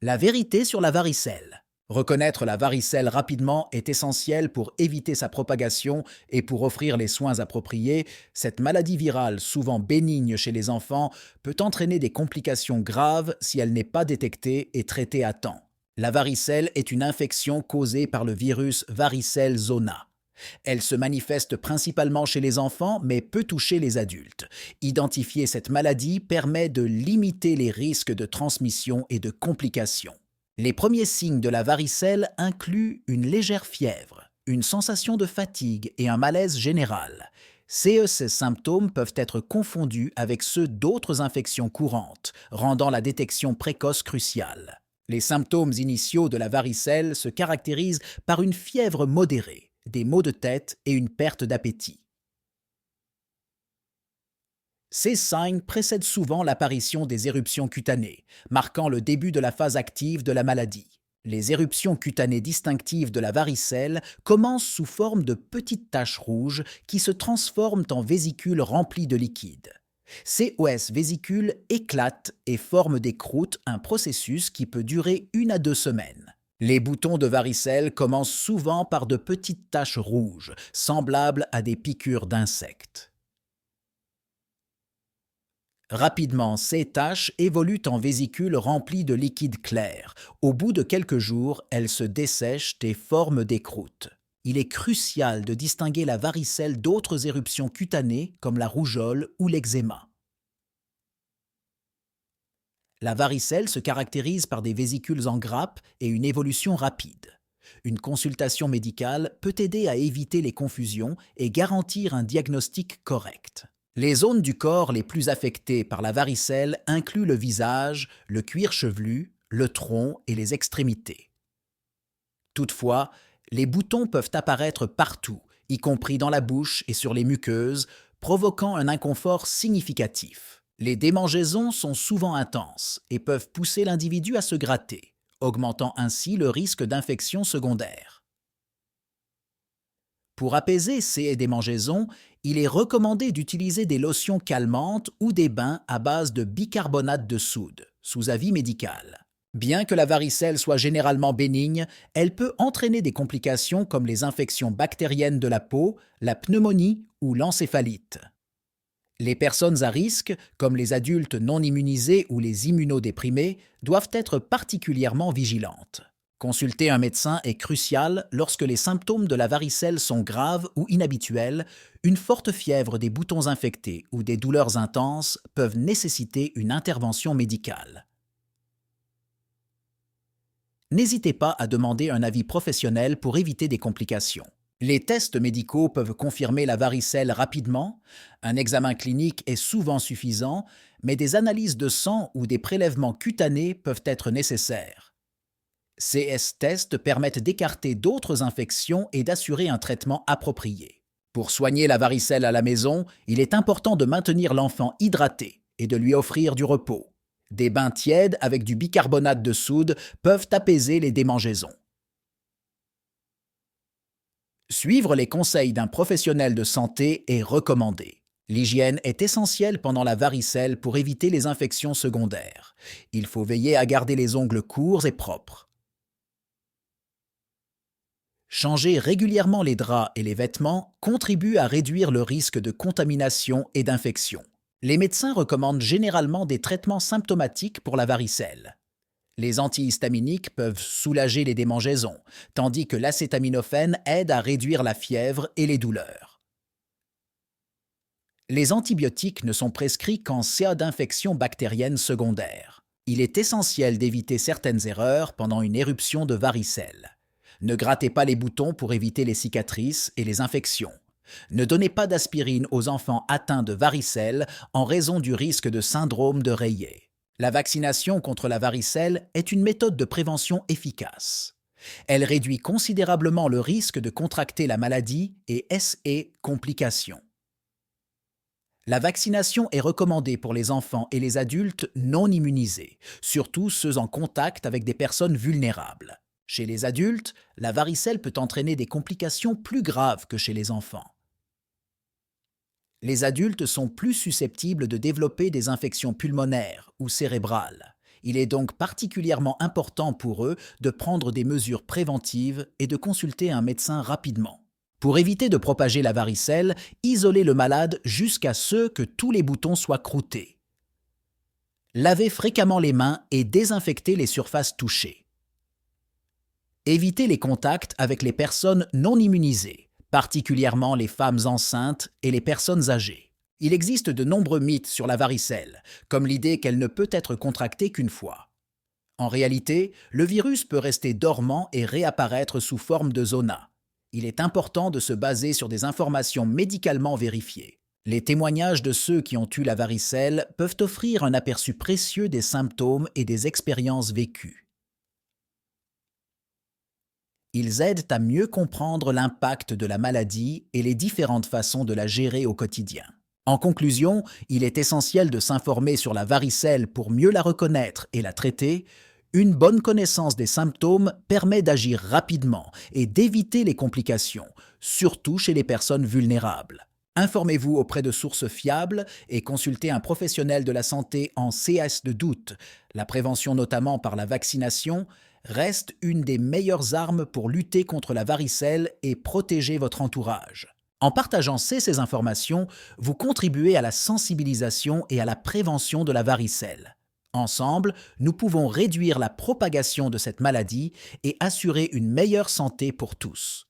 La vérité sur la varicelle. Reconnaître la varicelle rapidement est essentiel pour éviter sa propagation et pour offrir les soins appropriés. Cette maladie virale, souvent bénigne chez les enfants, peut entraîner des complications graves si elle n'est pas détectée et traitée à temps. La varicelle est une infection causée par le virus varicelle zona. Elle se manifeste principalement chez les enfants, mais peut toucher les adultes. Identifier cette maladie permet de limiter les risques de transmission et de complications. Les premiers signes de la varicelle incluent une légère fièvre, une sensation de fatigue et un malaise général. Ces symptômes peuvent être confondus avec ceux d'autres infections courantes, rendant la détection précoce cruciale. Les symptômes initiaux de la varicelle se caractérisent par une fièvre modérée, des maux de tête et une perte d'appétit. Ces signes précèdent souvent l'apparition des éruptions cutanées, marquant le début de la phase active de la maladie. Les éruptions cutanées distinctives de la varicelle commencent sous forme de petites taches rouges qui se transforment en vésicules remplies de liquide. Ces vésicules éclatent et forment des croûtes, un processus qui peut durer 1 à 2 semaines. Les boutons de varicelle commencent souvent par de petites taches rouges, semblables à des piqûres d'insectes. Rapidement, ces taches évoluent en vésicules remplies de liquide clair. Au bout de quelques jours, elles se dessèchent et forment des croûtes. Il est crucial de distinguer la varicelle d'autres éruptions cutanées comme la rougeole ou l'eczéma. La varicelle se caractérise par des vésicules en grappe et une évolution rapide. Une consultation médicale peut aider à éviter les confusions et garantir un diagnostic correct. Les zones du corps les plus affectées par la varicelle incluent le visage, le cuir chevelu, le tronc et les extrémités. Toutefois, les boutons peuvent apparaître partout, y compris dans la bouche et sur les muqueuses, provoquant un inconfort significatif. Les démangeaisons sont souvent intenses et peuvent pousser l'individu à se gratter, augmentant ainsi le risque d'infection secondaire. Pour apaiser ces démangeaisons, il est recommandé d'utiliser des lotions calmantes ou des bains à base de bicarbonate de soude, sous avis médical. Bien que la varicelle soit généralement bénigne, elle peut entraîner des complications comme les infections bactériennes de la peau, la pneumonie ou l'encéphalite. Les personnes à risque, comme les adultes non immunisés ou les immunodéprimés, doivent être particulièrement vigilantes. Consulter un médecin est crucial lorsque les symptômes de la varicelle sont graves ou inhabituels. Une forte fièvre, des boutons infectés ou des douleurs intenses peuvent nécessiter une intervention médicale. N'hésitez pas à demander un avis professionnel pour éviter des complications. Les tests médicaux peuvent confirmer la varicelle rapidement, un examen clinique est souvent suffisant, mais des analyses de sang ou des prélèvements cutanés peuvent être nécessaires. Ces tests permettent d'écarter d'autres infections et d'assurer un traitement approprié. Pour soigner la varicelle à la maison, il est important de maintenir l'enfant hydraté et de lui offrir du repos. Des bains tièdes avec du bicarbonate de soude peuvent apaiser les démangeaisons. Suivre les conseils d'un professionnel de santé est recommandé. L'hygiène est essentielle pendant la varicelle pour éviter les infections secondaires. Il faut veiller à garder les ongles courts et propres. Changer régulièrement les draps et les vêtements contribue à réduire le risque de contamination et d'infection. Les médecins recommandent généralement des traitements symptomatiques pour la varicelle. Les antihistaminiques peuvent soulager les démangeaisons, tandis que l'acétaminophène aide à réduire la fièvre et les douleurs. Les antibiotiques ne sont prescrits qu'en cas d'infection bactérienne secondaire. Il est essentiel d'éviter certaines erreurs pendant une éruption de varicelle. Ne grattez pas les boutons pour éviter les cicatrices et les infections. Ne donnez pas d'aspirine aux enfants atteints de varicelle en raison du risque de syndrome de Rayet. La vaccination contre la varicelle est une méthode de prévention efficace. Elle réduit considérablement le risque de contracter la maladie et complications. La vaccination est recommandée pour les enfants et les adultes non immunisés, surtout ceux en contact avec des personnes vulnérables. Chez les adultes, la varicelle peut entraîner des complications plus graves que chez les enfants. Les adultes sont plus susceptibles de développer des infections pulmonaires ou cérébrales. Il est donc particulièrement important pour eux de prendre des mesures préventives et de consulter un médecin rapidement. Pour éviter de propager la varicelle, isolez le malade jusqu'à ce que tous les boutons soient croûtés. Lavez fréquemment les mains et désinfectez les surfaces touchées. Évitez les contacts avec les personnes non immunisées, particulièrement les femmes enceintes et les personnes âgées. Il existe de nombreux mythes sur la varicelle, comme l'idée qu'elle ne peut être contractée qu'une fois. En réalité, le virus peut rester dormant et réapparaître sous forme de zona. Il est important de se baser sur des informations médicalement vérifiées. Les témoignages de ceux qui ont eu la varicelle peuvent offrir un aperçu précieux des symptômes et des expériences vécues. Ils aident à mieux comprendre l'impact de la maladie et les différentes façons de la gérer au quotidien. En conclusion, il est essentiel de s'informer sur la varicelle pour mieux la reconnaître et la traiter. Une bonne connaissance des symptômes permet d'agir rapidement et d'éviter les complications, surtout chez les personnes vulnérables. Informez-vous auprès de sources fiables et consultez un professionnel de la santé en cas de doute. La prévention, notamment par la vaccination, reste une des meilleures armes pour lutter contre la varicelle et protéger votre entourage. En partageant ces informations, vous contribuez à la sensibilisation et à la prévention de la varicelle. Ensemble, nous pouvons réduire la propagation de cette maladie et assurer une meilleure santé pour tous.